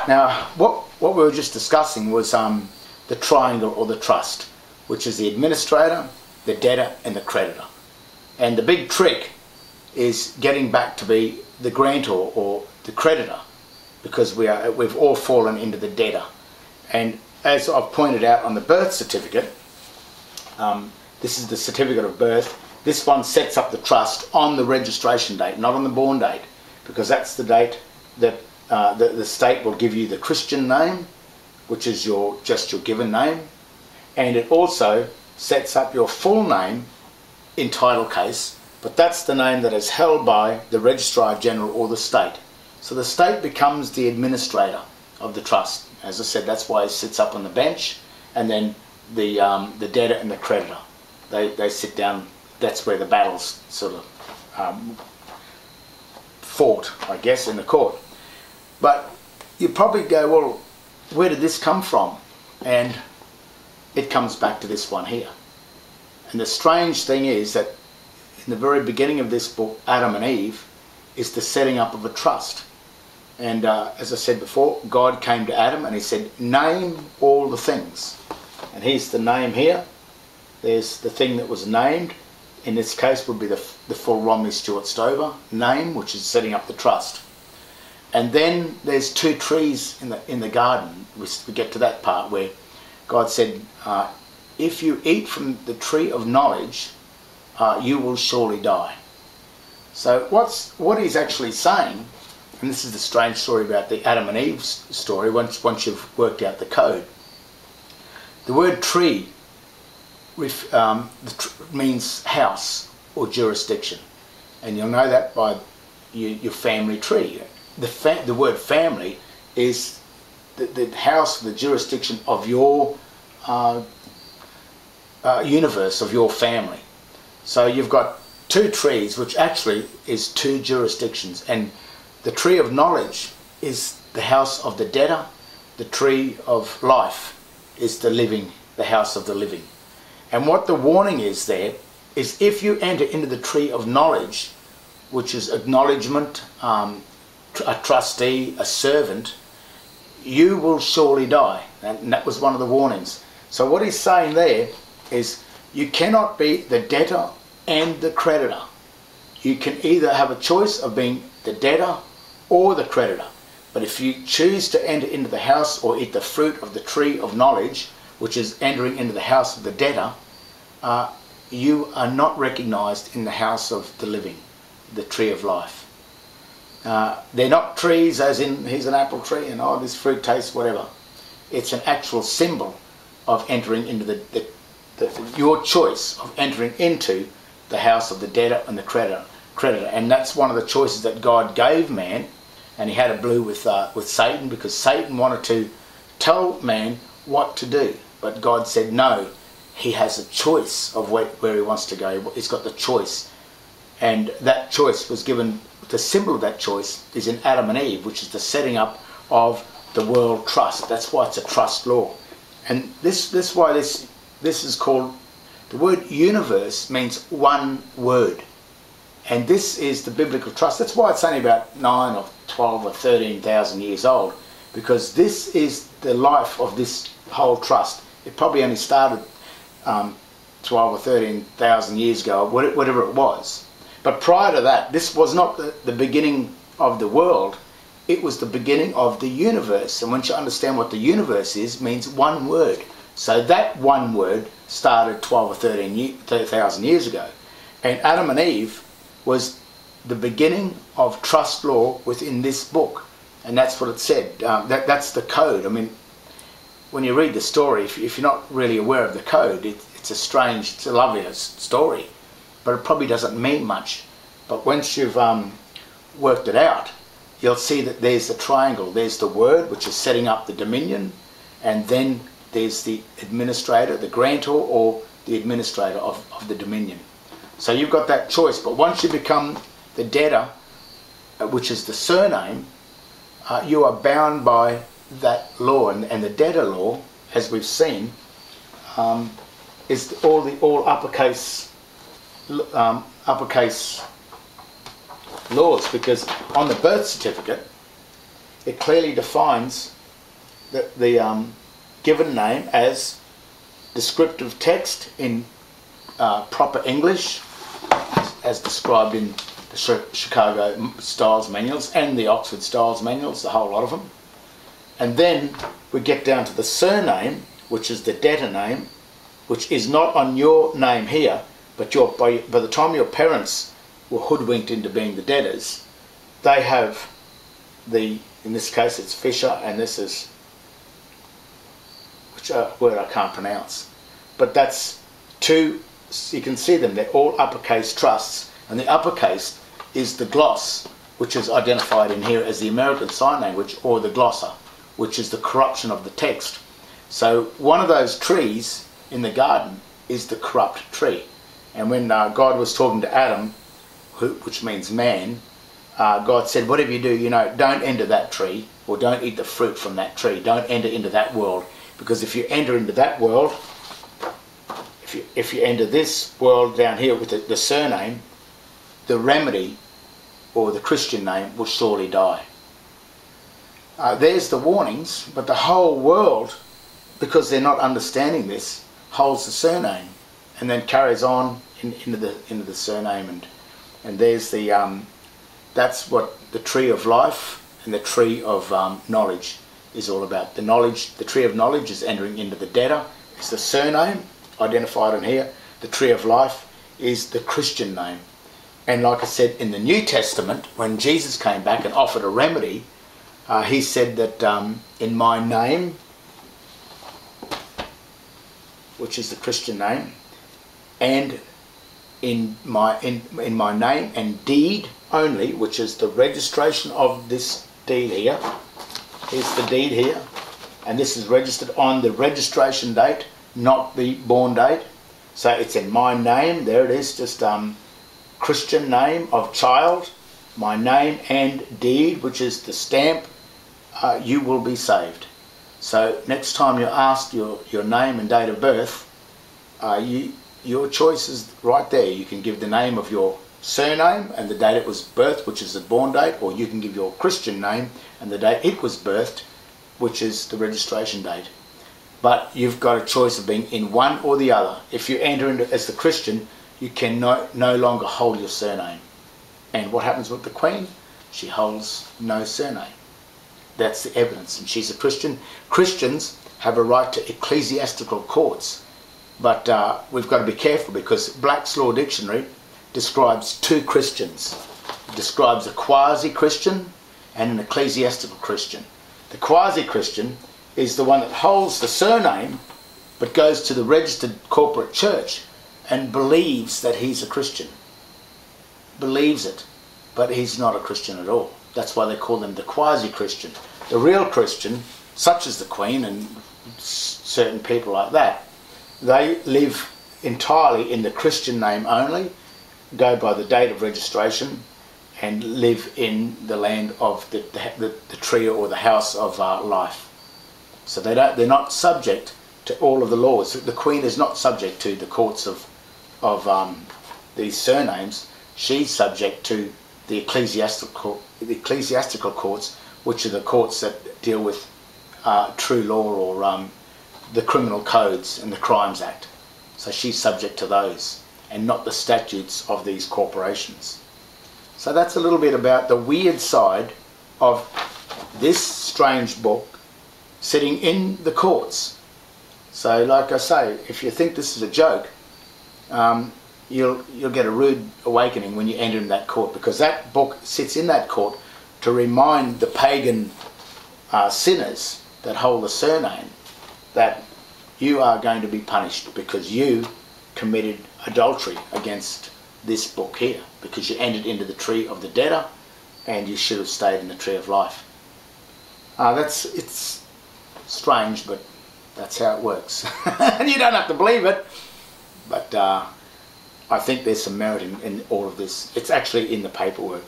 Now, what we were just discussing was the triangle or the trust, which is the administrator, the debtor and the creditor. And the big trick is getting back to be the grantor or the creditor, because we've all fallen into the debtor. And as I've pointed out on the birth certificate, this is the certificate of birth. This one sets up the trust on the registration date, not on the born date, because that's the date that the state will give you the Christian name, which is just your given name, and it also sets up your full name in title case, but that's the name that is held by the Registrar General or the state. So the state becomes the administrator of the trust. As I said, that's why it sits up on the bench, and then the debtor and the creditor, they sit down. That's where the battles sort of fought, I guess, in the court. But you probably go, well, where did this come from? And it comes back to this one here. And the strange thing is that in the very beginning of this book, Adam and Eve, is the setting up of a trust. And as I said before, God came to Adam and he said, name all the things. And here's the name here. There's the thing that was named. In this case would be the full Romley Stewart Stover name, which is setting up the trust. And then there's two trees in the garden. We get to that part where God said, if you eat from the tree of knowledge, you will surely die. So what he's actually saying, and this is the strange story about the Adam and Eve story, once you've worked out the code. The word tree means house or jurisdiction, and you'll know that by your family tree. The word family is the house, the jurisdiction of your universe, of your family. So you've got two trees, which actually is two jurisdictions, and the tree of knowledge is the house of the debtor. The tree of life is the house of the living. And what the warning is there is, if you enter into the tree of knowledge, which is acknowledgement, a trustee, a servant, you will surely die. And that was one of the warnings. So what he's saying there is, you cannot be the debtor and the creditor. You can either have a choice of being the debtor or the creditor. But if you choose to enter into the house or eat the fruit of the tree of knowledge, which is entering into the house of the debtor, you are not recognized in the house of the living, the tree of life. They're not trees as in, here's an apple tree and oh, this fruit tastes whatever. It's an actual symbol of entering into your choice of entering into the house of the debtor and the creditor. And that's one of the choices that God gave man, and he had a blue with Satan, because Satan wanted to tell man what to do. But God said no, he has a choice of where he wants to go. He's got the choice. And that choice was given, the symbol of that choice is in Adam and Eve, which is the setting up of the world trust. That's why it's a trust law. And this is called, the word universe means one word. And this is the biblical trust. That's why it's only about 9 or 12 or 13,000 years old, because this is the life of this whole trust. It probably only started 12 or 13,000 years ago, whatever it was. But prior to that, this was not the beginning of the world. It was the beginning of the universe. And once you understand what the universe is, it means one word. So that one word started 12 or 13,000 years ago. And Adam and Eve was the beginning of trust law within this book. And that's what it said. That's the code. I mean, when you read the story, if you're not really aware of the code, it's a lovely story, but it probably doesn't mean much. But once you've worked it out, you'll see that there's the triangle. There's the word, which is setting up the dominion, and then there's the administrator, the grantor, or the administrator of the dominion. So you've got that choice. But once you become the debtor, which is the surname, you are bound by that law. And the debtor law, as we've seen, is all uppercase laws, because on the birth certificate it clearly defines the given name as descriptive text in proper English, as described in the Chicago Styles Manuals and the Oxford Styles Manuals, the whole lot of them. And then we get down to the surname, which is the debtor name, which is not on your name here, but by the time your parents were hoodwinked into being the debtors, they have in this case it's Fisher, and this is, which word I can't pronounce, but that's two, you can see them, they're all uppercase trusts, and the uppercase is the gloss, which is identified in here as the American Sign Language, or the glosser, which is the corruption of the text. So one of those trees in the garden is the corrupt tree. And when God was talking to Adam, which means man, God said, whatever you do, don't enter that tree, or don't eat the fruit from that tree. Don't enter into that world, because if you enter into that world, if you enter this world down here with the surname, the remedy, or the Christian name, will surely die. There's the warnings, but the whole world, because they're not understanding this, holds the surname, and then carries on into the surname, and there's the that's what the tree of life and the tree of knowledge is all about. The tree of knowledge is entering into the debtor. It's the surname identified in here. The tree of life is the Christian name. And like I said, in the New Testament, when Jesus came back and offered a remedy, he said that in my name, which is the Christian name, and in my name and deed only, which is the registration of this deed here. Here's the deed here, and this is registered on the registration date, not the born date. So it's in my name, there it is, just Christian name of child, my name and deed, which is the stamp, you will be saved. So next time you're asked your name and date of birth, your choice is right there. You can give the name of your surname and the date it was birthed, which is the born date, or you can give your Christian name and the date it was birthed, which is the registration date. But you've got a choice of being in one or the other. If you enter into as the Christian, you can no longer hold your surname. And what happens with the Queen? She holds no surname. That's the evidence, and she's a Christian. Christians have a right to ecclesiastical courts, but we've got to be careful, because Black's Law Dictionary describes two Christians. It describes a quasi-Christian and an ecclesiastical Christian. The quasi-Christian is the one that holds the surname but goes to the registered corporate church and believes that he's a Christian. Believes it, but he's not a Christian at all. That's why they call them the quasi-Christian. The real Christian, such as the Queen and certain people like that, they live entirely in the Christian name only, go by the date of registration, and live in the land of the tree or the house of life. So they're not subject to all of the laws. The Queen is not subject to the courts of these surnames. She's subject to the ecclesiastical courts, which are the courts that deal with true law, or the criminal codes and the Crimes Act. So she's subject to those, and not the statutes of these corporations. So that's a little bit about the weird side of this strange book sitting in the courts. So like I say, if you think this is a joke, you'll get a rude awakening when you enter in that court, because that book sits in that court to remind the pagan sinners that hold the surname that you are going to be punished because you committed adultery against this book here, because you entered into the tree of the debtor and you should have stayed in the tree of life. It's strange, but that's how it works. And you don't have to believe it, but I think there's some merit in all of this. It's actually in the paperwork.